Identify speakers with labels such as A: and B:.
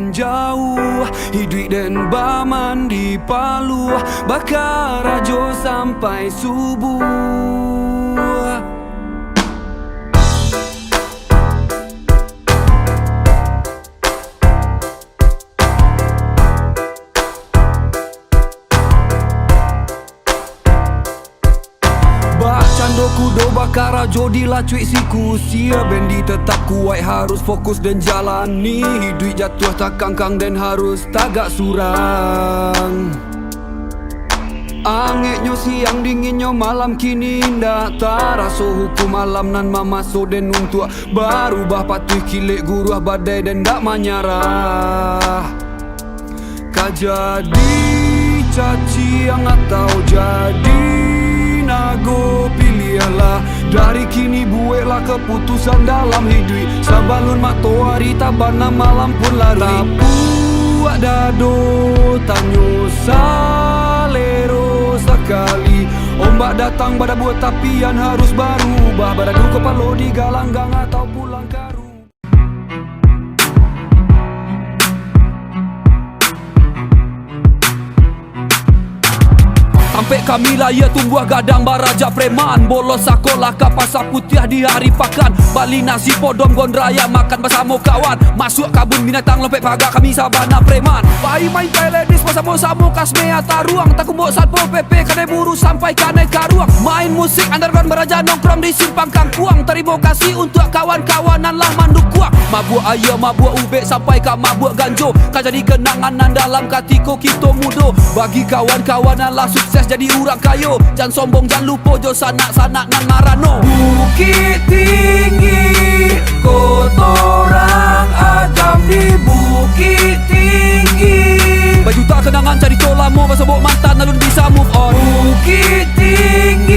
A: dan jauh, hidup dan baman di Palu, bakar rajo sampai subuh. Cando kudo bakar rajo dilah cuik siku sia. Bendi tetap kuat harus fokus dan jalani. Hidup jatuh tak kangkang dan harus tagak surang. Angeknyo siang dinginnya malam kini indah. Taraso hukum malam nan mamaso dan untuk barubah patuh kilik guruh badai dan dak menyerah. Kajadi caci yang atau jadi nago pilihlah. Dari kini buatlah keputusan dalam hidup. Sabalun matoari tabana malam pun lari. Tapu dado tanyo salero sekali. Ombak datang pada buat tapian harus berubah. Badadu kepalo di galanggang atau pulang karu. Sampai kami laya tumbuh gadang baraja preman. Bolos sekolah ke pasar putih di hari pakan. Bali nasi podom gondraya makan bersama kawan. Masuk kabun binatang lompet pagar kami sabana preman. Bayi main teledis bersama-sama kasmea taruang. Tak kumbuk satpo PP kane buru sampai kane karuang. Main musik underground beraja nongkrong di simpang kangkuang. Terima kasih untuk kawan-kawanan lah manduk kuang. Mabuk ayam, mabuk ubek sampai ke mabuk ganjo. Kan jadi kenangan dalam katiko kita mudo. Bagi kawan-kawanan lah sukses jadi orang kayo. Jangan sombong, jangan lupa jo sanak-sanak nan marano. Bukit tinggi kotorang agam di bukit tinggi. Baju tak kenangan cari tolamo pasal bawa mantan alun bisa move on. Bukit tinggi